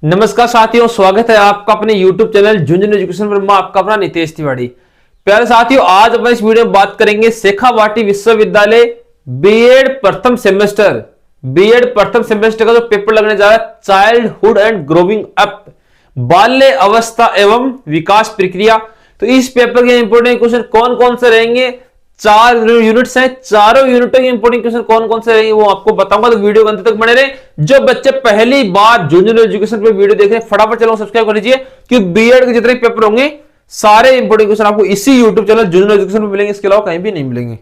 नमस्कार साथियों, स्वागत है आपका अपने YouTube चैनल झुंझुनू एजुकेशन पर। मैं आपका अपना नितेश तिवारी। प्यारे साथियों, आज अपन इस वीडियो में बात करेंगे शेखावाटी विश्वविद्यालय बीएड प्रथम सेमेस्टर का जो पेपर लगने जा रहा है, चाइल्डहुड एंड ग्रोइंग अप, बाल्य अवस्था एवं विकास प्रक्रिया। तो इस पेपर के इंपोर्टेंट क्वेश्चन कौन कौन से रहेंगे, 4 यूनिट्स हैं, चारों यूनिटों के इंपोर्टेंट क्वेश्चन कौन कौन से रहेंगे वो आपको बताऊंगा। तो वीडियो के अंत तक बने रहे। जो बच्चे पहली बार झुंझुनू एजुकेशन पे वीडियो देख रहे हैं, फटाफट चलो सब्सक्राइब कर लीजिए, क्योंकि बीएड के जितने पेपर होंगे सारे इंपोर्टेंट क्वेश्चन आपको इसी यूट्यूब चैनल झुंझुनू एजुकेशन पे मिलेंगे, इसके अलावा कहीं भी नहीं मिलेंगे।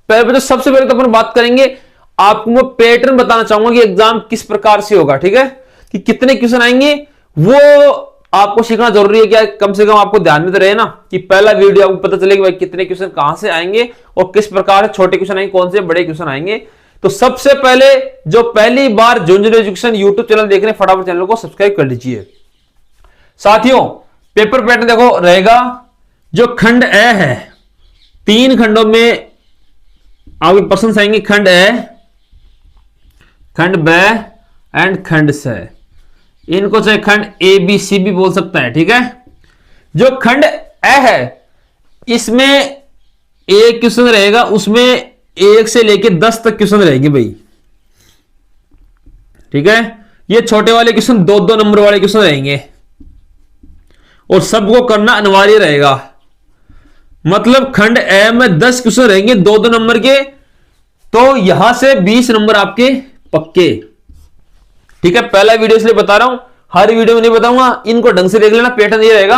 पहले सबसे पहले तो अपन बात करेंगे, आपको मैं पैटर्न बताना चाहूंगा कि एग्जाम किस प्रकार से होगा, ठीक है, कि कितने क्वेश्चन आएंगे वो आपको सीखना जरूरी है। क्या कम से कम आपको ध्यान में तो रहे ना कि पहला वीडियो आपको पता चले कि भाई कितने क्वेश्चन कहां से आएंगे और किस प्रकार से छोटे क्वेश्चन आएंगे, कौन से बड़े क्वेश्चन आएंगे। तो सबसे पहले जो पहली बार झुंझुनू एजुकेशन यूट्यूब चैनल देख रहे हैं, फटाफट चैनल को सब्सक्राइब कर लीजिए। साथियों, पेपर पैटर्न देखो रहेगा, जो खंड ए है 3 खंडों में आपके प्रश्न आएंगे, खंड ए, खंड बे एंड खंड स। इनको चाहे खंड ए बी सी भी बोल सकता है, ठीक है। जो खंड ए है इसमें एक क्वेश्चन रहेगा, उसमें 1 से लेके 10 तक क्वेश्चन रहेंगे भाई, ठीक है। ये छोटे वाले क्वेश्चन 2-2 नंबर वाले क्वेश्चन रहेंगे और सबको करना अनिवार्य रहेगा। मतलब खंड ए में 10 क्वेश्चन रहेंगे 2-2 नंबर के, तो यहां से 20 नंबर आपके पक्के, ठीक है। पहला वीडियो इसलिए बता रहा हूं, हर वीडियो में नहीं बताऊंगा, इनको ढंग से देख लेना। पैटर्न ये रहेगा,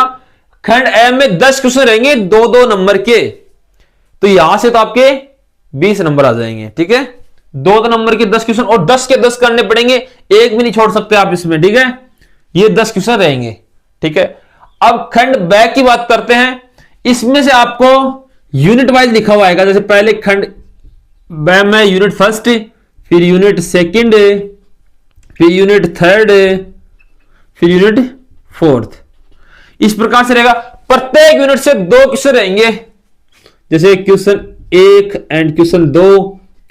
खंड ए में 10 क्वेश्चन रहेंगे 2-2 नंबर के, तो यहां से तो आपके 20 नंबर आ जाएंगे, ठीक है। 2-2 नंबर के 10 क्वेश्चन और 10 के 10 करने पड़ेंगे, एक भी नहीं छोड़ सकते आप इसमें, ठीक है। ये 10 क्वेश्चन रहेंगे, ठीक है। अब खंड बे की बात करते हैं, इसमें से आपको यूनिट वाइज लिखा हुआ आएगा। जैसे पहले खंड बे में यूनिट फर्स्ट, फिर यूनिट सेकंड, फिर यूनिट थर्ड, फिर यूनिट फोर्थ, इस प्रकार से रहेगा। प्रत्येक यूनिट से 2 क्वेश्चन रहेंगे, जैसे question 1 and question 2,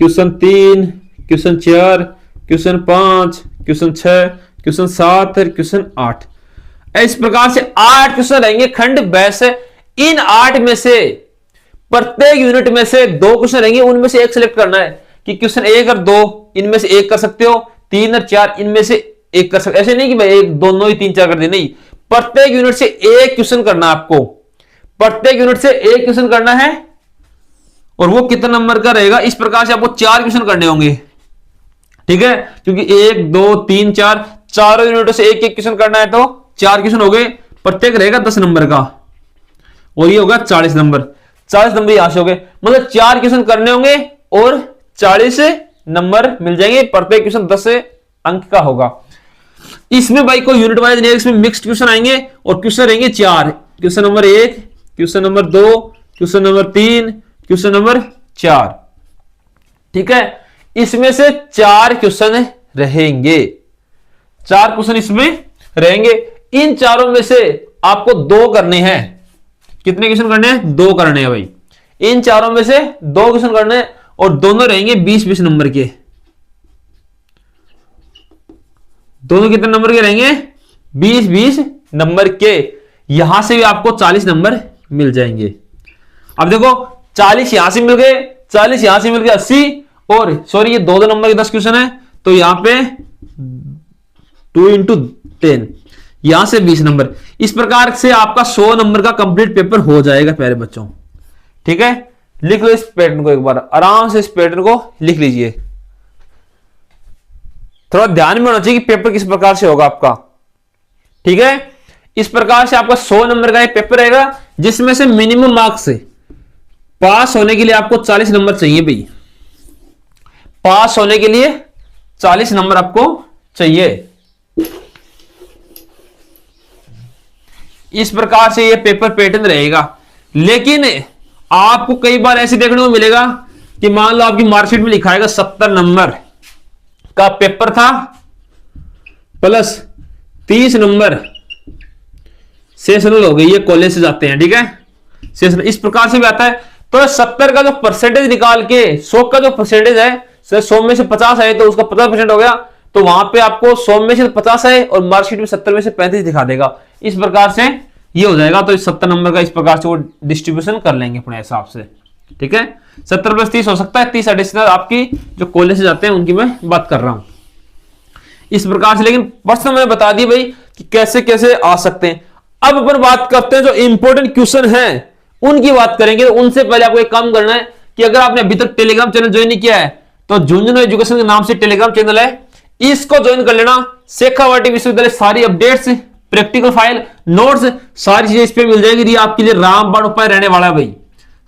question 3, question 4, question 5, question 6, question 7 और क्वेश्चन 8। इस प्रकार से 8 क्वेश्चन रहेंगे खंड बे से। इन 8 में से प्रत्येक यूनिट में से 2 क्वेश्चन रहेंगे, उनमें से एक सिलेक्ट करना है कि क्वेश्चन 1 और 2 इनमें से एक कर सकते हो, 3 और 4 इनमें से एक कर सकते। ऐसे नहीं कि भाई एक दोनों ही 3 4 कर दे, नहीं, प्रत्येक यूनिट से एक क्वेश्चन करना आपको, प्रत्येक यूनिट से एक क्वेश्चन करना है। और वो कितना नंबर का रहेगा, इस प्रकार से आपको 4 क्वेश्चन करने होंगे, ठीक है, क्योंकि 1 2 3 4 चारों यूनिटों से एक एक क्वेश्चन करना है, तो 4 क्वेश्चन हो गए, प्रत्येक रहेगा 10 नंबर का, और ये होगा 40 नंबर। 40 नंबर यहां से हो गए, मतलब 4 क्वेश्चन करने होंगे और 40 नंबर मिल जाएंगे। प्रत्येक क्वेश्चन 10 अंक का होगा। इसमें भाई कोई यूनिट वाइज नहीं है, इसमें मिक्स्ड क्वेश्चन आएंगे और क्वेश्चन रहेंगे 4, question number 1, question number 2, question number 3, question number 4, ठीक है। इसमें से 4 क्वेश्चन रहेंगे, 4 क्वेश्चन इसमें रहेंगे। इन चारों में से आपको 2 करने हैं। कितने क्वेश्चन करने हैं? 2 करने हैं भाई। इन चारों में से 2 क्वेश्चन करने हैं और दोनों रहेंगे 20-20 नंबर के। दोनों कितने नंबर के रहेंगे? 20-20 नंबर के। यहां से भी आपको 40 नंबर मिल जाएंगे। अब देखो, 40 यहां से मिल गए, 40 यहां से मिल गए, 80, और सॉरी ये 2-2 नंबर के 10 क्वेश्चन है, तो यहां पे 2 × 10, यहां से 20 नंबर। इस प्रकार से आपका 100 नंबर का कंप्लीट पेपर हो जाएगा प्यारे बच्चों, ठीक है। लिख लो इस पैटर्न को, एक बार आराम से इस पैटर्न को लिख लीजिए। थोड़ा ध्यान में होना चाहिए कि पेपर किस प्रकार से होगा आपका, ठीक है। इस प्रकार से आपका 100 नंबर का एक पेपर रहेगा, जिसमें से मिनिमम मार्क्स से पास होने के लिए आपको 40 नंबर चाहिए भाई। पास होने के लिए 40 नंबर आपको चाहिए। इस प्रकार से ये पेपर पैटर्न रहेगा। लेकिन आपको कई बार ऐसे देखने को मिलेगा कि मान लो आपकी मार्कशीट में लिखा है 70 नंबर का पेपर था प्लस 30 नंबर सेशनल हो गई, ये कॉलेज से जाते हैं, ठीक है, सेशनल। इस प्रकार से भी आता है। तो 70 का जो परसेंटेज निकाल के 100 का जो परसेंटेज है, 100 में से 50 है तो उसका 50% हो गया, तो वहां पे आपको 100 में से 50 है और मार्कशीट में 70 में से 35 दिखा देगा। इस प्रकार से ये हो जाएगा। तो इस 70 नंबर का इस प्रकार से वो डिस्ट्रीब्यूशन कर लेंगे अपने हिसाब से। ठीक है, 70 + 30 हो सकता है, 30 एडिशनल आपकी जो कॉलेज से जाते हैं उनकी मैं बात कर रहा हूं इस प्रकार से। लेकिन प्रश्न मैंने बता दिया भाई कि कैसे कैसे आ सकते हैं। अब अपन बात करते हैं जो इंपॉर्टेंट क्वेश्चन है उनकी बात करेंगे। तो उनसे पहले आपको एक काम करना है कि अगर आपने अभी तक टेलीग्राम चैनल ज्वाइन नहीं किया है तो झुंझुनू एजुकेशन के नाम से टेलीग्राम चैनल है, इसको ज्वाइन कर लेना। शेखावाटी विश्वविद्यालय सारी अपडेट्स, प्रैक्टिकल फाइल, नोट्स, सारी चीजें इस पे मिल जाएगी। ये आपके लिए रामबाण उपाय रहने वाला है भाई।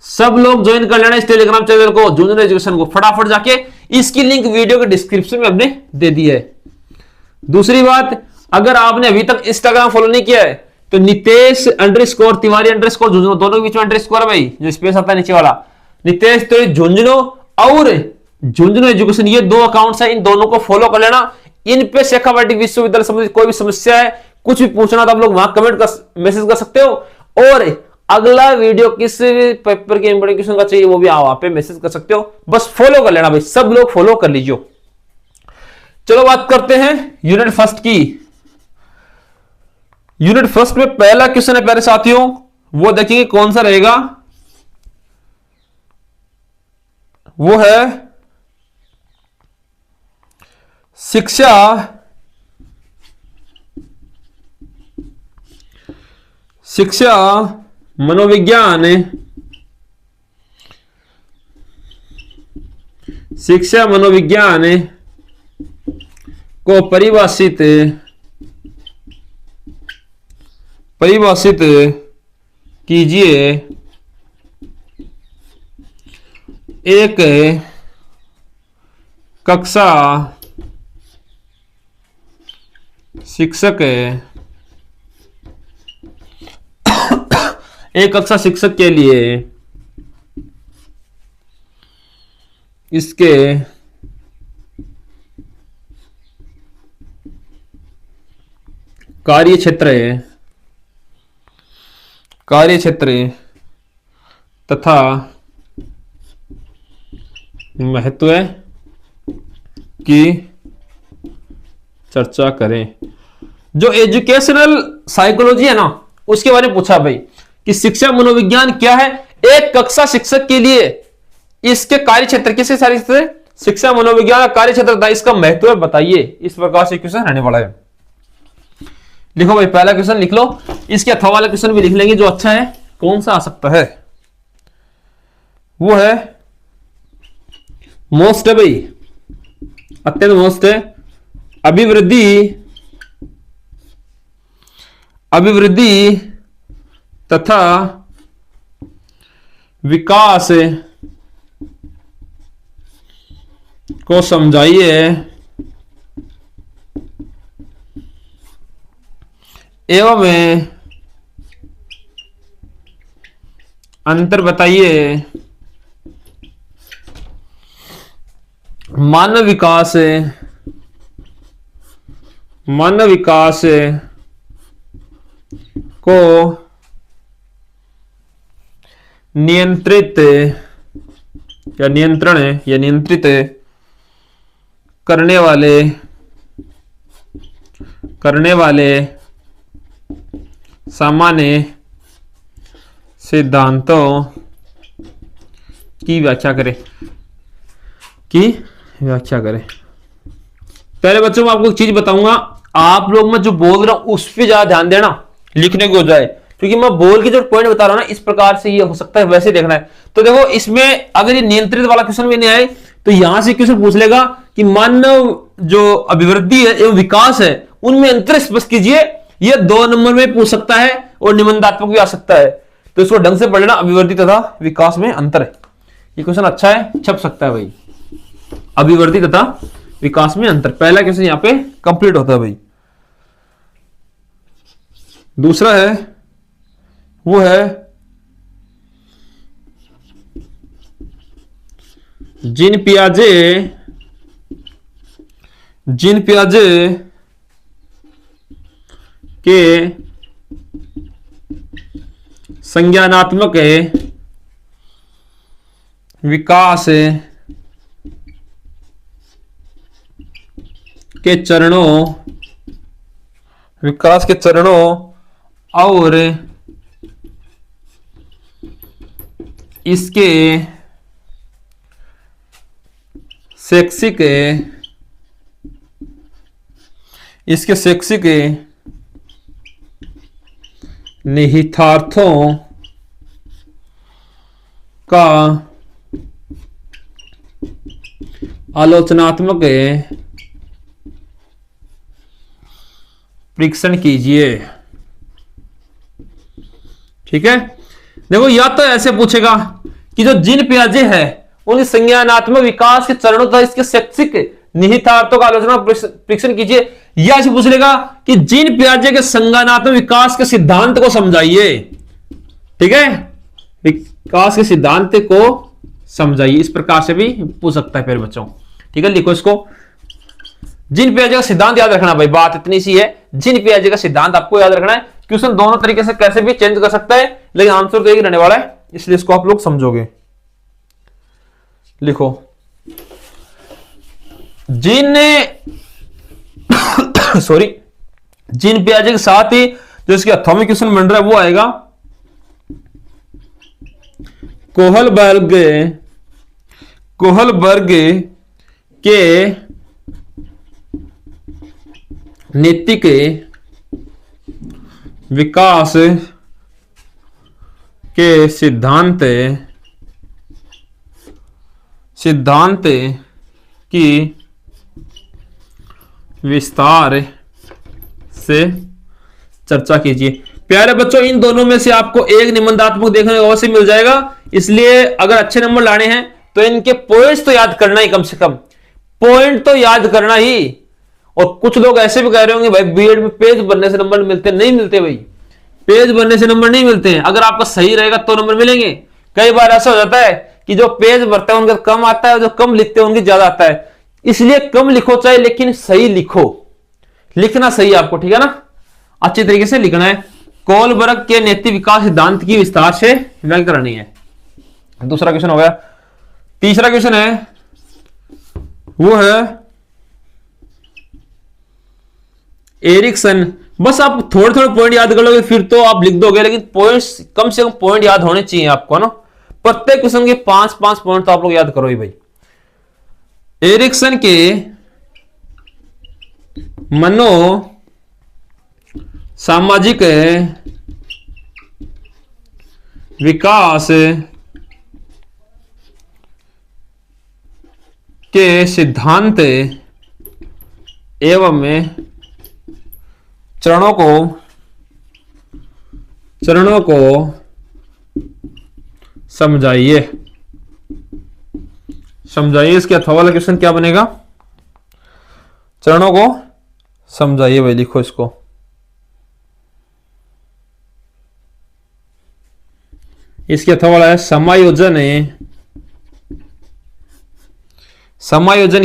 सब लोग ज्वाइन कर लेना इस टेलीग्राम चैनल को, झुंझुनू एजुकेशन को, फटाफट जाके। इसकी लिंक वीडियो के डिस्क्रिप्शन में हमने दे दी है। दूसरी बात, अगर आपने अभी तक इंस्टाग्राम फॉलो नहीं किया है तो नितेश_तिवारी_ झुंझुनू, दोनों के बीच में अंडरस्कोर है भाई, जो स्पेस आता है नीचे वाला, नितेश तो झुंझुनू और झुंझुनू एजुकेशन, ये 2 अकाउंट्स है। इन दोनों को फॉलो कर लेना। इन पे शेखावाटी विश्वविद्यालय संबंधित कोई भी समस्या है, कुछ भी पूछना तो आप लोग वहां कमेंट कर मैसेज कर सकते हो। और अगला वीडियो किस पेपर के इंपॉर्टेंट क्वेश्चन का चाहिए वो भी आप वहां पे मैसेज कर सकते हो। बस फॉलो कर लेना भाई, सब लोग फॉलो कर लीजिए। चलो बात करते हैं यूनिट फर्स्ट की। यूनिट फर्स्ट में पहला क्वेश्चन है प्यारे साथियों, वो देखेंगे कौन सा रहेगा। वो है शिक्षा मनोविज्ञान, शिक्षा मनोविज्ञान को परिभाषित कीजिए। एक कक्षा शिक्षक के लिए इसके कार्य क्षेत्र तथा महत्व की चर्चा करें। जो एजुकेशनल साइकोलॉजी है ना, उसके बारे में पूछा भाई कि शिक्षा मनोविज्ञान क्या है। एक कक्षा शिक्षक के लिए इसके कार्य क्षेत्र, किसके सारे क्षेत्र, शिक्षा मनोविज्ञान का कार्य क्षेत्र था, इसका महत्व बताइए। इस प्रकार से क्वेश्चन रहने वाला है। लिखो भाई, पहला क्वेश्चन लिख लो। इसके अथवा वाला क्वेश्चन भी लिख लेंगे जो अच्छा है। कौन सा आ सकता है, वो है मोस्ट है भाई, अत्यंत मोस्ट है। अभिवृद्धि तथा विकास को समझाइए एवं अंतर बताइए। मानव विकास को नियंत्रित या नियंत्रित करने वाले सामान्य सिद्धांतों की व्याख्या करें। पहले बच्चों मैं आपको एक चीज बताऊंगा, आप लोग मैं जो बोल रहा हूं उस पर ज्यादा ध्यान देना, लिखने को जाए, क्योंकि मैं बोल के जो पॉइंट बता रहा हूं ना, इस प्रकार से ये हो सकता है, वैसे देखना है। तो देखो, इसमें अगर ये नियंत्रित वाला क्वेश्चन भी नहीं आए तो यहां से क्वेश्चन पूछ लेगा कि मानव जो अभिवृद्धि है एवं विकास है उनमें अंतर स्पष्ट कीजिए। ये 2 नंबर में पूछ सकता है और निबंधात्मक भी आ सकता है। तो इसको ढंग से पढ़ लेना, अभिवृद्धि तथा विकास में अंतर है। ये क्वेश्चन अच्छा है, छप सकता है भाई, अभिवृद्धि तथा विकास में अंतर। पहला क्वेश्चन यहां पे कंप्लीट होता है भाई। दूसरा है, वो है जीन पियाजे के संज्ञानात्मक विकास के चरणों, विकास के चरणों और इसके शैक्षिक निहितार्थों का आलोचनात्मक परीक्षण कीजिए। ठीक है, देखो या तो ऐसे पूछेगा कि जो जिन पियाजे है उनके संज्ञानात्मक विकास के चरणों तथा इसके शैक्षिक निहितार्थों का आलोचना परीक्षण कीजिए, या ऐसे पूछ लेगा कि जिन पियाजे के संज्ञानात्मक विकास के सिद्धांत को समझाइए। ठीक है, विकास के सिद्धांत को समझाइए, इस प्रकार से भी पूछ सकता है फिर बच्चों। ठीक है, लिखो इसको, जिन पियाजे का सिद्धांत याद रखना भाई, बात इतनी सी है, जिन पियाजे का सिद्धांत आपको याद रखना है। क्वेश्चन दोनों तरीके से कैसे भी चेंज कर सकता है, लेकिन आंसर तो एक ही रहने वाला है, इसलिए इसको आप लोग समझोगे। लिखो, जिन जिन पियाजे के साथ ही जो इसके एटॉमिक क्वेश्चन बन रहा है वो आएगा कोहलबर्ग के नैतिक विकास के सिद्धांत की विस्तार से चर्चा कीजिए। प्यारे बच्चों, इन दोनों में से आपको एक निबंधात्मक देखने को अवश्य मिल जाएगा, इसलिए अगर अच्छे नंबर लाने हैं तो इनके पॉइंट्स तो याद करना ही, कम से कम पॉइंट तो याद करना ही। और कुछ लोग ऐसे भी कह रहे होंगे भाई बीएड में पेज बनने से नंबर मिलते, नहीं मिलते भाई, पेज बनने से नंबर नहीं मिलते हैं। अगर आपका सही रहेगा तो नंबर मिलेंगे। कई बार ऐसा हो जाता है कि जो पेज भरता है उनका कम आता है और जो कम लिखते हैं उनकी ज्यादा आता है, इसलिए कम लिखो चाहे, लेकिन सही लिखो, लिखना सही आपको। ठीक है ना, अच्छी तरीके से लिखना है। कोहलबर्ग के नैतिक विकास सिद्धांत की विस्तार से व्याख्या करनी है। दूसरा क्वेश्चन हो गया। तीसरा क्वेश्चन है वो है एरिक्सन। बस आप थोड़े थोड़े पॉइंट याद कर लोगे फिर तो आप लिख दोगे, लेकिन पॉइंट्स कम से कम पॉइंट याद होने चाहिए आपको ना। प्रत्येक क्वेश्चन के 5-5 पॉइंट तो आप लोग याद करो ही भाई। एरिक्सन के मनो सामाजिक विकास के सिद्धांत एवं चरणों को समझाइए। इसके अथवा वाला क्वेश्चन क्या बनेगा, चरणों को समझाइए भाई। लिखो इसको, इसके अथवा वाला है समायोजन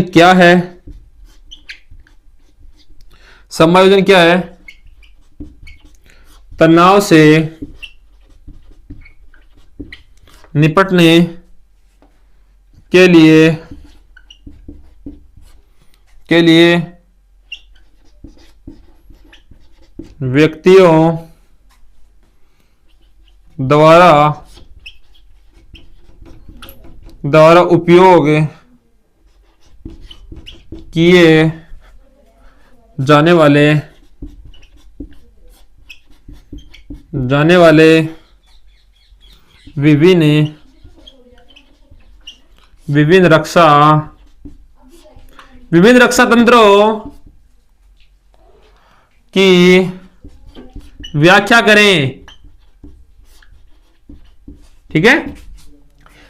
क्या है। समायोजन क्या है? तनाव से निपटने के लिए व्यक्तियों द्वारा उपयोग किए जाने वाले विभिन्न रक्षा तंत्रों की व्याख्या करें। ठीक है,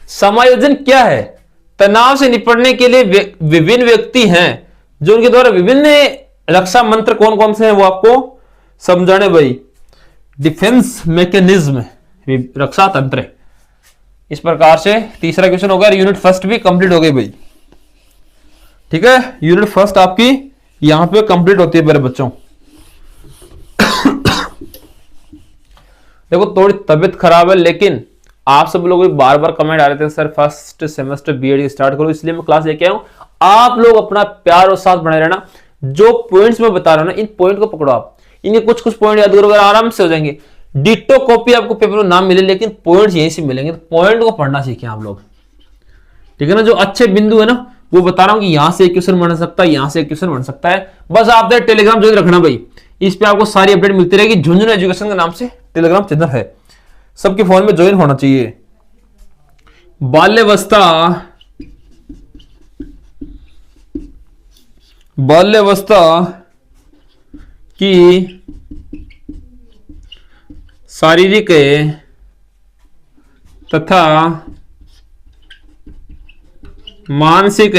समायोजन क्या है? तनाव से निपटने के लिए विभिन्न व्यक्ति हैं जो उनके द्वारा विभिन्न रक्षा मंत्र कौन कौन से हैं वो आपको समझाने भाई। डिफेंस मैकेनिज्म, रक्षा तंत्र। इस प्रकार से तीसरा क्वेश्चन हो गया। यूनिट फर्स्ट भी कंप्लीट हो गई भाई। ठीक है, यूनिट फर्स्ट आपकी यहां पे कंप्लीट होती है मेरे बच्चों। देखो थोड़ी तबीयत खराब है, लेकिन आप सब लोग बार बार कमेंट आ रहे थे sir first semester BEd start करो, इसलिए मैं क्लास लेके आया हूं। आप लोग अपना प्यार और साथ बने रहना। जो पॉइंट्स मैं बता रहा हूं ना, इन पॉइंट को पकड़ो आप, इनके कुछ कुछ पॉइंट याद करोगे आराम से हो जाएंगे। डिट्टो कॉपी आपको पेपर में नाम मिले लेकिन पॉइंट्स यहीं से मिलेंगे, तो पॉइंट को पढ़ना सीखें आप लोग, ठीक है ना। जो अच्छे बिंदु है ना वो बता रहा हूं कि यहां से एक क्वेश्चन बन सकता है, यहां से एक क्वेश्चन बन सकता है। बस आप टेलीग्राम ज्वाइन रखना भाई, इस पे आपको सारी अपडेट मिलती रहेगी। झुंझुनू एजुकेशन के नाम से टेलीग्राम चैनल है, सबके फोन में ज्वाइन होना चाहिए। बाल्यावस्था, बाल्यावस्था की शारीरिक तथा मानसिक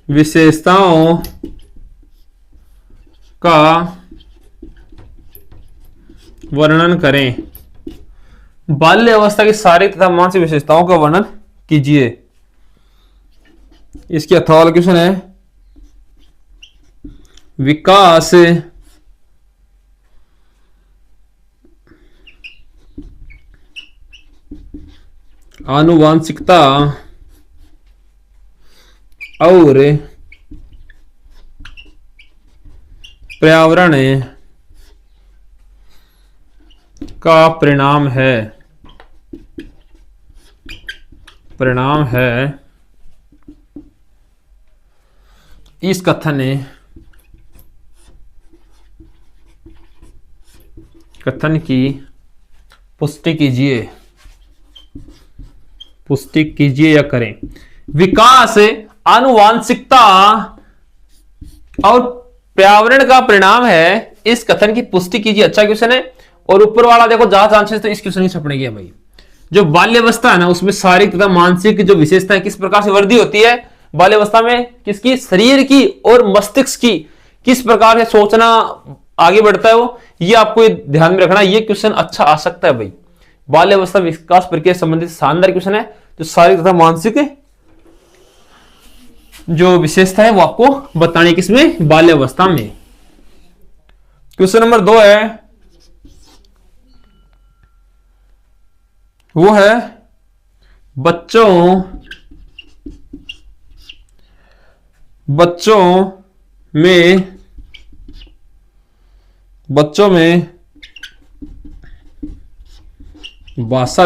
विशेषताओं का वर्णन करें। बाल्य अवस्था की शारीरिक तथा मानसिक विशेषताओं का वर्णन कीजिए। इसकी अथवा वाला क्वेश्चन है, विकास आनुवांशिकता और पर्यावरण का परिणाम है, परिणाम है। इस कथन की पुष्टि कीजिए, पुष्टि कीजिए या करें। विकास आनुवांशिकता और पर्यावरण का परिणाम है, इस कथन की पुष्टि कीजिए। अच्छा क्वेश्चन है। और ऊपर वाला देखो ज्यादा चांसेस तो इस क्वेश्चन की छपने की है भाई। जो बाल्यावस्था है ना उसमें शारीरिक तथा मानसिक जो विशेषता है किस प्रकार से वृद्धि होती है बाल्यावस्था में, किसकी, शरीर की और मस्तिष्क की, किस प्रकार से सोचना आगे बढ़ता है वो, ये आपको ध्यान में रखना। ये क्वेश्चन अच्छा आ सकता है भाई। बाल्यावस्था विकास प्रक्रिया संबंधित शानदार क्वेश्चन है, जो शारीरिक तथा मानसिक जो विशेषता है वो आपको बताने किसमें, बाल्यावस्था में। क्वेश्चन नंबर 2 है, वो है बच्चों में भाषा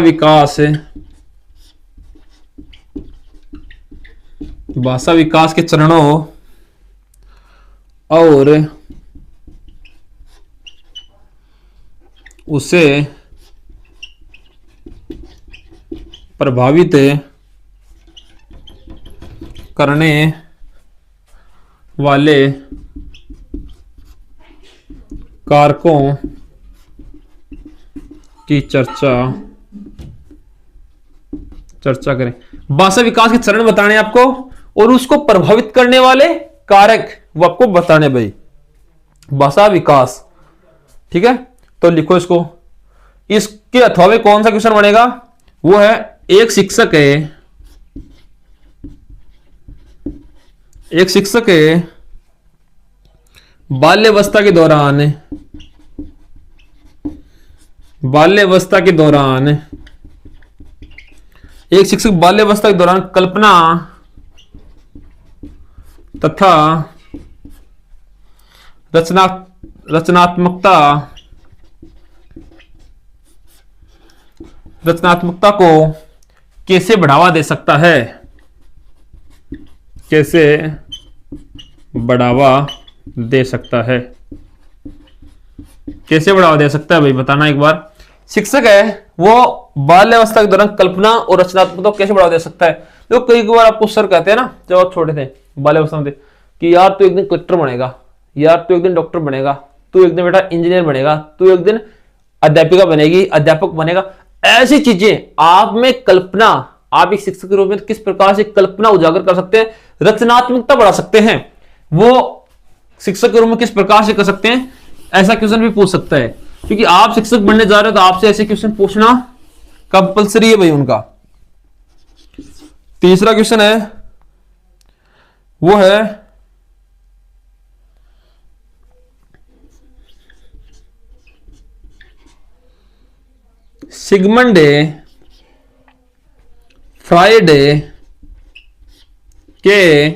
विकास के चरणों और उसे प्रभावित करने वाले कारकों की चर्चा करें। भाषा विकास के चरण बताने आपको और उसको प्रभावित करने वाले कारक वो आपको बताने भाई, भाषा विकास, ठीक है। तो लिखो इसको। इसके अथवा में कौन सा क्वेश्चन बनेगा, वो है एक शिक्षक है बाल्यावस्था के दौरान एक शिक्षक बाल्यावस्था के दौरान कल्पना तथा रचनात्मकता को कैसे बढ़ावा दे सकता है, कैसे बढ़ावा दे सकता है, कैसे बढ़ावा दे सकता है भाई बताना एक बार। शिक्षक है वो बाल्यावस्था के दौरान कल्पना और रचनात्मकता को कैसे बढ़ावा दे सकता है। तो कई बार आपको सर कहते हैं ना जब आप छोटे थे बाल्यावस्था में थे कि यार तू एक दिन कलेक्टर बनेगा, यार तू एक दिन डॉक्टर बनेगा, तू एक दिन बेटा इंजीनियर बनेगा, तू एक दिन अध्यापिका बनेगी, अध्यापक बनेगा। ऐसी चीजें आप में कल्पना, आप एक शिक्षक के रूप में किस प्रकार से कल्पना उजागर कर सकते हैं, रचनात्मकता बढ़ा सकते हैं, वो शिक्षक के रूप में किस प्रकार से कर सकते हैं, ऐसा क्वेश्चन भी पूछ सकता है। क्योंकि आप शिक्षक बनने जा रहे हो तो आपसे ऐसे क्वेश्चन पूछना कंपलसरी है भाई उनका। तीसरा क्वेश्चन है वो है सिगमंड फ्रायड के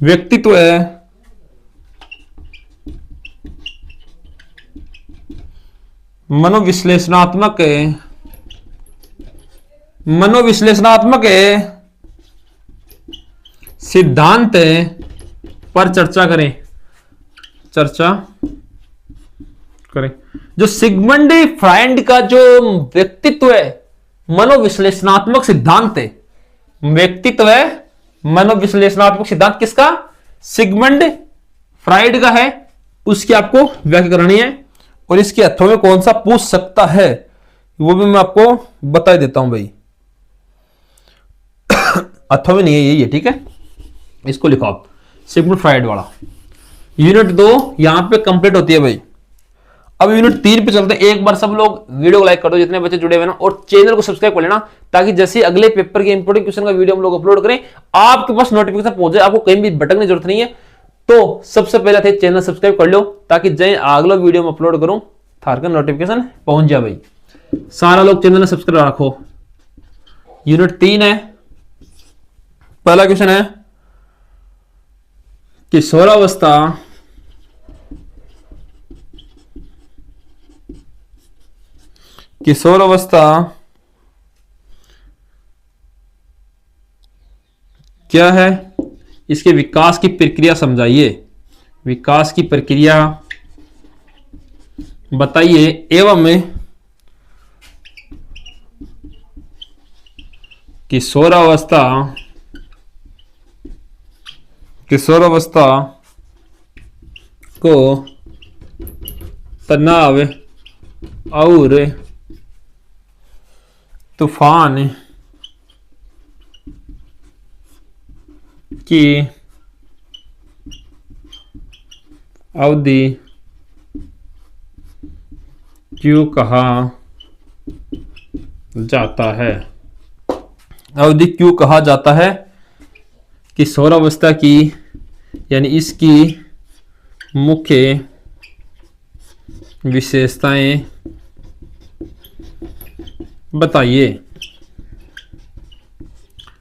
व्यक्तित्व मनोविश्लेषणात्मक सिद्धांत पर चर्चा करें। जो सिगमंड फ्राइड का जो व्यक्तित्व है मनोविश्लेषणात्मक सिद्धांत है, व्यक्तित्व है मनोविश्लेषणात्मक सिद्धांत किसका? सिगमंड फ्राइड का है। उसकी आपको व्याख्या करनी है और इसके अर्थों में कौन सा पूछ सकता है वो भी मैं आपको बता देता हूं भाई। अर्थों में नहीं है, यही है, ठीक है। इसको लिखो आप, सिगमंड फ्राइड वाला। यूनिट 2 यहां पे कंप्लीट होती है भाई। अब यूनिट 3 पे चलते हैं। एक बार सब लोग वीडियो को लाइक कर दो जितने बच्चे जुड़े हुए ना, और चैनल को सब्सक्राइब कर लेना ताकि जैसे अगले पेपर के इंपोर्टेंट क्वेश्चन का वीडियो हम लोग अपलोड करें आपके पास नोटिफिकेशन पहुंच जाए, आपको कहीं भी भटकने की जरूरत नहीं है। तो सबसे पहले थे चैनल सब्सक्राइब कर लो ताकि जय अगला वीडियो में अपलोड करूं थार का नोटिफिकेशन पहुंच जाए भाई। सारा लोग चैनल सब्सक्राइब रखो। यूनिट 3 है। पहला क्वेश्चन है किशोरावस्था क्या है? इसके विकास की प्रक्रिया समझाइए, विकास की प्रक्रिया बताइए एवं किशोरावस्था को तनाव और तूफान की अवधि क्यों कहा जाता है? अवधि क्यों कहा जाता है? किशोरावस्था की यानी इसकी मुख्य विशेषताएं बताइए।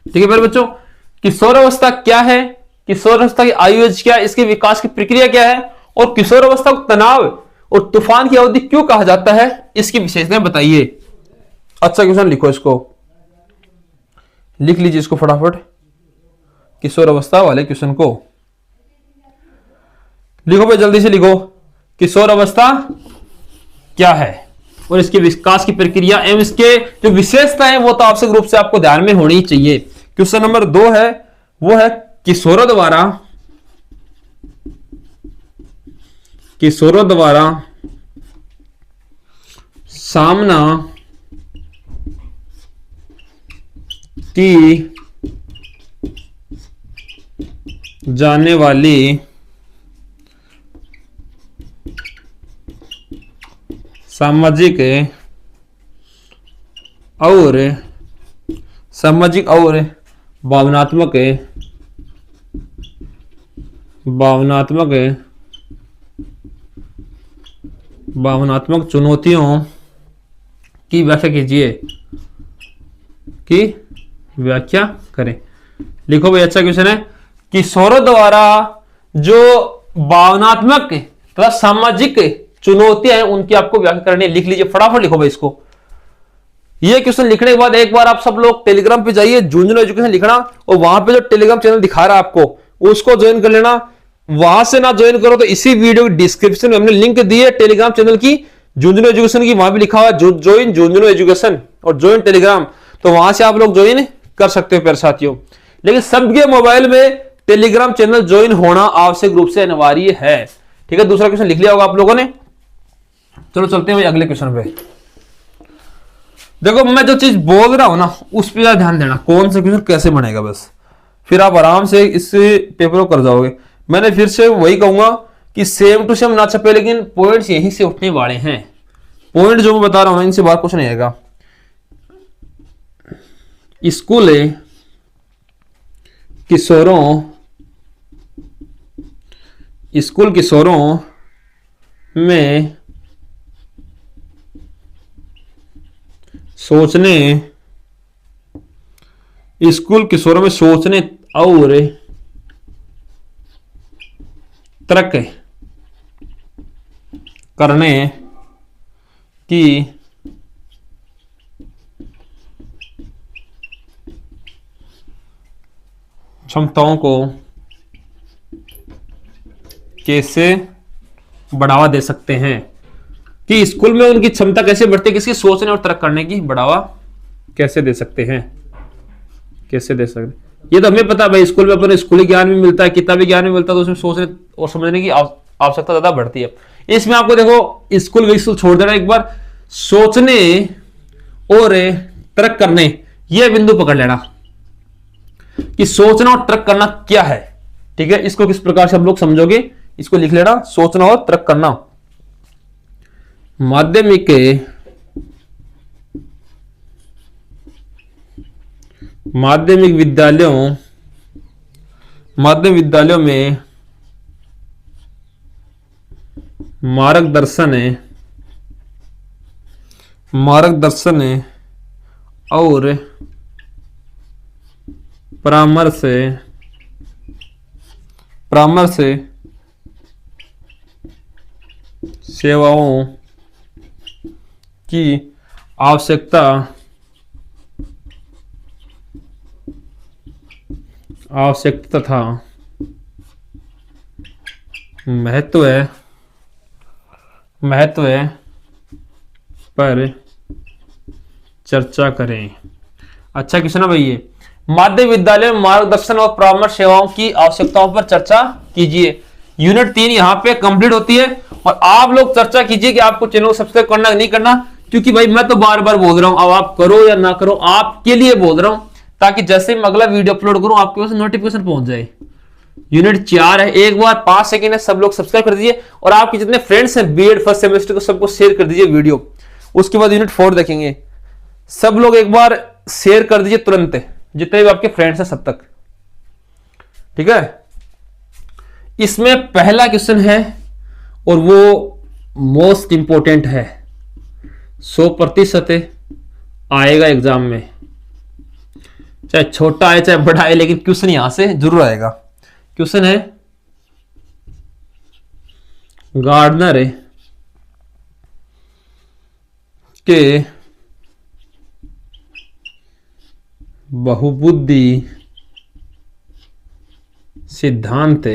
ठीक है मेरे बच्चों, किशोरावस्था क्या है, किशोरावस्था की आयु क्या है, इसके विकास की प्रक्रिया क्या है, और किशोरावस्था को तनाव और तूफान की अवधि क्यों कहा जाता है, इसकी विशेषताएं बताइए। अच्छा क्वेश्चन लिखो, इसको लिख लीजिए, इसको फटाफट। किशोरावस्था वाले क्वेश्चन को लिखो भाई, जल्दी से लिखो। किशोरावस्था क्या है और इसके विकास की प्रक्रिया एवं इसके जो विशेषता है वो तो आवश्यक रूप से आपको ध्यान में होनी चाहिए। क्वेश्चन नंबर 2 है, वो है किशोरों द्वारा सामना की जाने वाली सामाजिक और भावनात्मक चुनौतियों की व्याख्या कीजिए, की व्याख्या करें। लिखो भाई, अच्छा क्वेश्चन है। किशोरों द्वारा जो भावनात्मक तथा सामाजिक चुनौतियां हैं उनकी आपको व्याख्या करनी है। लिख लीजिए, फटाफट लिखो भाई इसको। ये क्वेश्चन लिखने के बाद एक बार आप सब लोग टेलीग्राम पे जाइए, झुंझुनू एजुकेशन लिखना, और वहां पे जो टेलीग्राम चैनल दिखा रहा है आपको उसको ज्वाइन कर लेना। वहां से ना ज्वाइन करो तो इसी वीडियो के डिस्क्रिप्शन में हमने लिंक दी है टेलीग्राम चैनल की, झुंझुनू एजुकेशन की, वहां भी लिखा हुआ है ज्वाइन झुंझुनू एजुकेशन और ज्वाइन टेलीग्राम, तो वहां से आप लोग ज्वाइन कर सकते हो प्यारे साथियों। लेकिन सबके मोबाइल में टेलीग्राम चैनल ज्वाइन होना आवश्यक रूप से अनिवार्य है। ठीक है, दूसरा क्वेश्चन लिख लिया होगा आप लोगों ने। चलो चलते हैं अगले क्वेश्चन पे। देखो मैं जो चीज बोल रहा हूं ना उस पर ध्यान देना, कौन सा क्वेश्चन कैसे बनेगा, बस फिर आप आराम से इस पेपर को कर जाओगे। मैंने फिर से वही कहूंगा कि सेम टू सेम ना छपे, लेकिन पॉइंट्स यहीं से उठने वाले हैं। पॉइंट जो मैं बता रहा हूं इनसे बाहर कुछ नहीं आएगा। स्कूल किशोरों में सोचने स्कूल किशोरों में सोचने और तर्क करने की क्षमताओं को कैसे बढ़ावा दे सकते हैं, कि स्कूल में उनकी क्षमता कैसे बढ़ती है, किसकी सोचने और तर्क करने की बढ़ावा कैसे दे सकते हैं, कैसे दे सकते। ये तो हमें पता है भाई, स्कूल में अपन स्कूली ज्ञान भी मिलता है, किताबी ज्ञान भी मिलता है, तो उसमें सोचने और समझने की आवश्यकता ज्यादा बढ़ती है। इसमें आपको देखो स्कूल विस्कूल छोड़ देना, एक बार सोचने और तर्क करने यह बिंदु पकड़ लेना कि सोचना और तर्क करना क्या है। ठीक है, इसको किस प्रकार से हम लोग समझोगे, इसको लिख लेना, सोचना और तर्क करना। माध्यमिक विद्यालयों में मार्गदर्शन और परामर्श सेवाओं की आवश्यकता तथा महत्व पर चर्चा करें। अच्छा क्वेश्चन है भाई ये, माध्य विद्यालय में मार्गदर्शन और परामर्श सेवाओं की आवश्यकताओं पर चर्चा कीजिए। यूनिट 3 यहां पे कंप्लीट होती है, और आप लोग चर्चा कीजिए कि आपको चैनल को सब्सक्राइब करना नहीं करना, क्योंकि भाई मैं तो बार बार बोल रहा हूं, अब आप करो या ना करो, आपके लिए बोल रहा हूं, ताकि जैसे मैं अगला वीडियो अपलोड करूं आपके पास नोटिफिकेशन पहुंच जाए। यूनिट 4 है, एक बार 5 सेकंड है, सब लोग सब्सक्राइब कर दीजिए, और आपके जितने फ्रेंड्स हैं बीएड फर्स्ट सेमेस्टर को सबको शेयर कर दीजिए वीडियो। उसके बाद यूनिट 4 देखेंगे, सब लोग एक बार शेयर कर दीजिए तुरंत, जितने भी आपके फ्रेंड्स हैं सब तक। ठीक है, इसमें पहला क्वेश्चन है और वो मोस्ट इंपॉर्टेंट है, 100% आएगा एग्जाम में, चाहे छोटा है चाहे बड़ा है, लेकिन क्वेश्चन यहां से जरूर आएगा। क्वेश्चन है, गार्डनर के बहुबुद्धि सिद्धांत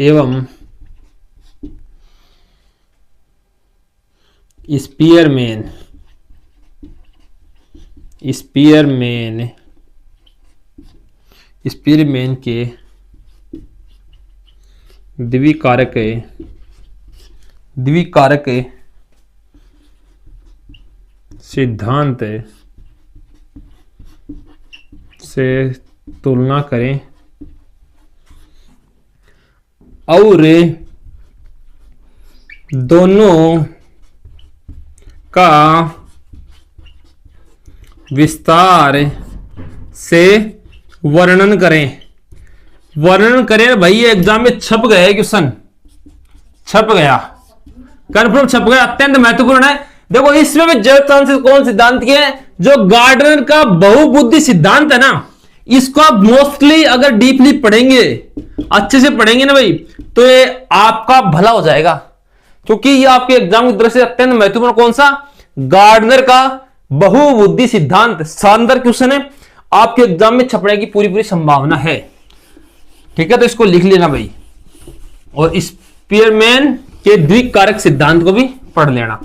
एवं स्पीयरमैन के द्विकारक सिद्धांत से तुलना करें और दोनों का विस्तार से वर्णन करें। भाई ये एग्जाम में छप गया है क्वेश्चन, छप गया, कंफर्म छप गया, अत्यंत महत्वपूर्ण है। देखो इसमें भी जरूरत कौन सिद्धांत की है, जो गार्डनर का बहुबुद्धि सिद्धांत है ना, इसको आप मोस्टली अगर डीपली पढ़ेंगे, अच्छे से पढ़ेंगे ना भाई, तो ये आपका भला हो जाएगा, क्योंकि ये आपके एग्जाम की दृष्टि से अत्यंत महत्वपूर्ण। कौन सा? गार्डनर का बहुबुद्धि सिद्धांत, शानदार क्वेश्चन है, आपके एग्जाम में छपने की पूरी संभावना है। ठीक है, तो इसको लिख लेना भाई, और स्पीयरमैन के द्विकारक सिद्धांत को भी पढ़ लेना।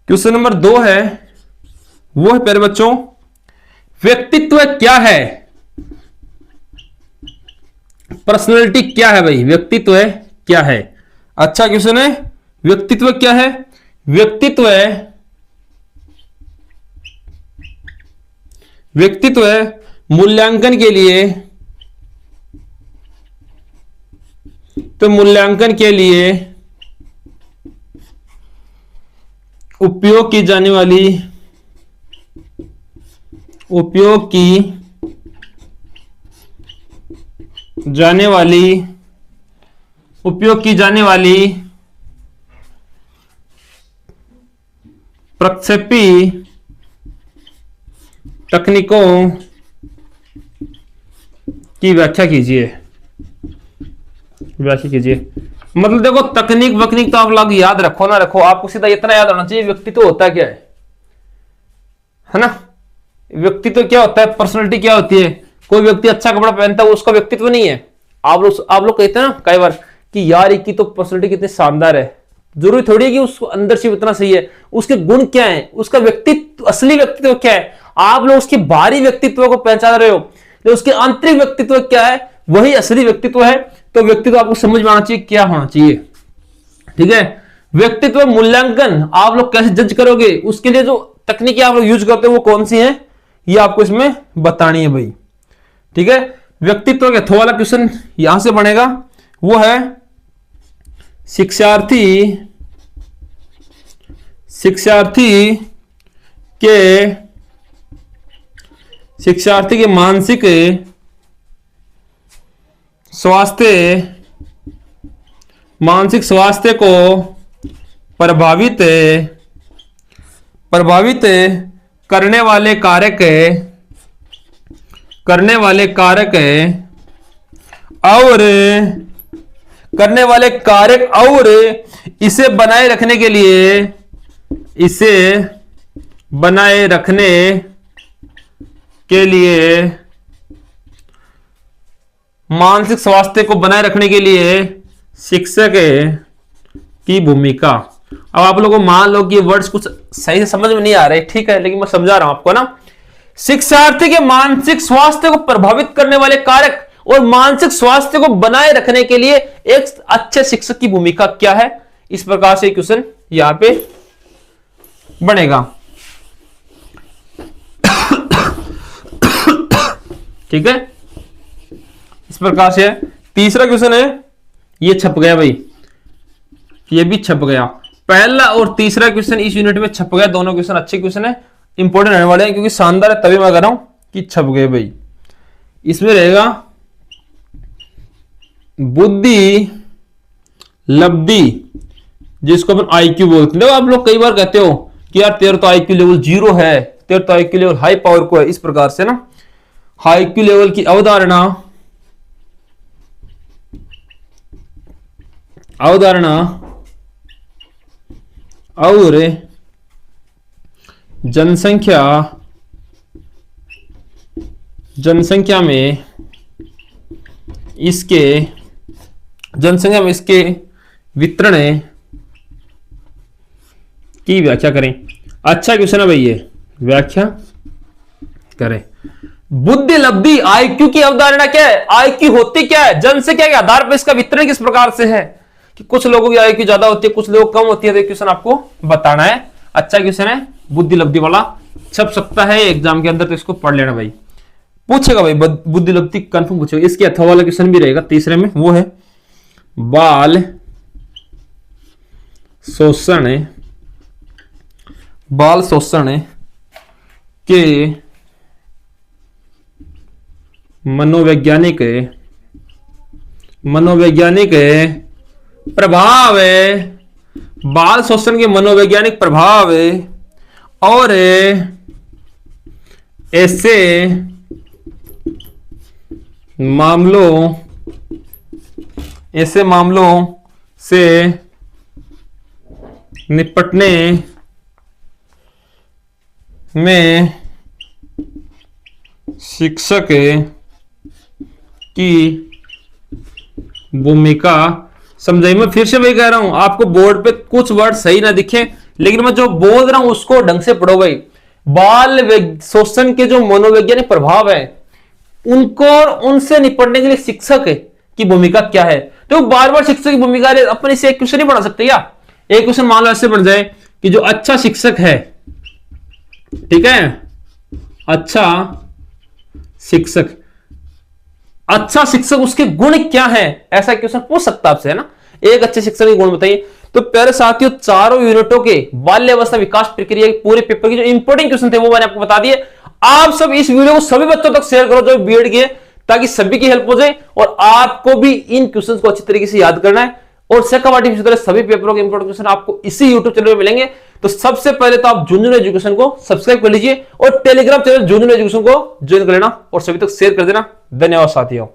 क्वेश्चन नंबर 2 है, वो है प्यारे बच्चों, व्यक्तित्व क्या है? पर्सनैलिटी क्या है भाई? व्यक्तित्व क्या है? अच्छा क्वेश्चन है, व्यक्तित्व क्या है? व्यक्तित्व मूल्यांकन के लिए उपयोग की जाने वाली उपयोग की जाने वाली प्रक्षेपी तकनीकों की व्याख्या कीजिए। व्याख्या कीजिए मतलब देखो, तकनीक वकनीक तो आप लोग याद रखो ना रखो, आपको सीधा इतना याद होना चाहिए व्यक्तित्व होता क्या है ना। व्यक्तित्व क्या होता है, पर्सनालिटी क्या होती है। कोई व्यक्ति अच्छा कपड़ा पहनता है वो उसका व्यक्तित्व नहीं है। आप लोग कहते हैं ना कई बार कि यार की तो पर्सनालिटी कितनी शानदार है, जरूरी थोड़ी है कि उसको अंदर से इतना सही है। उसके गुण क्या है, उसका व्यक्तित्व, असली व्यक्तित्व क्या है। आप लोग उसके बाहरी व्यक्तित्व को पहचान रहे हो, तो उसके आंतरिक व्यक्तित्व क्या है, वही असली व्यक्तित्व है। तो व्यक्तित्व आपको समझ में आना चाहिए क्या होना चाहिए, ठीक है। व्यक्तित्व मूल्यांकन आप लोग कैसे जज करोगे, उसके लिए जो तकनीकी आप लोग यूज करते हो वो कौन सी है, ये आपको इसमें बतानी है भाई, ठीक है। व्यक्तित्व के थोड़ा वाला क्वेश्चन यहां से बनेगा, वो है शिक्षार्थी के मानसिक स्वास्थ्य को प्रभावित करने वाले कारक और इसे बनाए रखने के लिए मानसिक स्वास्थ्य को बनाए रखने के लिए शिक्षक की भूमिका। अब आप लोगों को मान लो कि वर्ड्स कुछ सही से समझ में नहीं आ रहे, ठीक है, लेकिन मैं समझा रहा हूं आपको ना। शिक्षार्थी के मानसिक स्वास्थ्य को प्रभावित करने वाले कारक और मानसिक स्वास्थ्य को बनाए रखने के लिए एक अच्छे शिक्षक की भूमिका क्या है, इस प्रकार से क्वेश्चन यहां पे बनेगा, ठीक है। इस प्रकार से तीसरा क्वेश्चन है, ये छप गया भाई, ये भी छप गया। पहला और तीसरा क्वेश्चन इस यूनिट में छप गया, दोनों क्वेश्चन अच्छे क्वेश्चन है, इंपॉर्टेंट रहने वाले हैं, क्योंकि शानदार है तभी मैं कह रहा हूं कि छप गए भाई। इसमें रहेगा बुद्धि लब्धि, जिसको अपन आईक्यू बोलते हैं। आप लोग कई बार कहते हो कि यार तेरा तो आईक्यू लेवल 0 है, तेरा तो आईक्यू लेवल हाई पावर को है, इस प्रकार से ना आईक्यू लेवल की अवधारणा और जनसंख्या में इसके वितरण की व्याख्या करें। अच्छा क्वेश्चन है भाई, ये व्याख्या करें। बुद्धि लब्धि आईक्यू की अवधारणा क्या है, आईक्यू होती क्या है, जनसंख्या के आधार पर इसका वितरण किस प्रकार से है, कि कुछ लोगों की आईक्यू ज्यादा होती है, कुछ लोग कम होती है, तो क्वेश्चन आपको बताना है। अच्छा क्वेश्चन है, बुद्धि लब्धि वाला, छप सकता है एग्जाम के अंदर, तो इसको पढ़ लेना भाई। पूछेगा भाई बुद्धि लब्धि कंफर्म पूछेगा। इसके अथवा वाला क्वेश्चन भी रहेगा तीसरे में, वो है बाल शोषण के मनोवैज्ञानिक प्रभाव, बाल शोषण के मनोवैज्ञानिक प्रभाव और ऐसे मामलों से निपटने में शिक्षक की भूमिका समझाइए। मैं फिर से वही कह रहा हूं, आपको बोर्ड पे कुछ वर्ड सही ना दिखे, लेकिन मैं जो बोल रहा हूं उसको ढंग से पढ़ो भाई। बाल शोषण के जो मनोवैज्ञानिक प्रभाव है उनको और उनसे निपटने के लिए शिक्षक की भूमिका क्या है। तो बार बार शिक्षक की भूमिका अपन इसे एक क्वेश्चन नहीं बना सकते क्या। एक क्वेश्चन मान लो ऐसे बन जाए कि जो अच्छा शिक्षक है, ठीक है, अच्छा शिक्षक उसके गुण क्या है, ऐसा क्वेश्चन पूछ सकता आपसे, है ना। एक अच्छे शिक्षक के गुण बताइए। तो प्यारे साथियों, चारों यूनिटों के बाल्यावस्था विकास प्रक्रिया के पूरे पेपर के जो इंपोर्टेंट क्वेश्चन थे वो मैंने आपको बता दिए। आप सब इस वीडियो को सभी बच्चों तक शेयर करो जो बीएड के ताकि सभी की हेल्प हो जाए और आपको भी इन क्वेश्चंस को अच्छी तरीके से याद करना है। और सेकंड आर्टिफिशियल सभी पेपरों के इंपोर्टेंट क्वेश्चन आपको इसी यूट्यूब चैनल पे मिलेंगे। तो सबसे पहले तो आप झुंझुनू एजुकेशन को सब्सक्राइब कर लीजिए और टेलीग्राम चैनल झुंझुनू एजुकेशन को ज्वाइन कर लेना और सभी तक शेयर कर देना। धन्यवाद साथियों।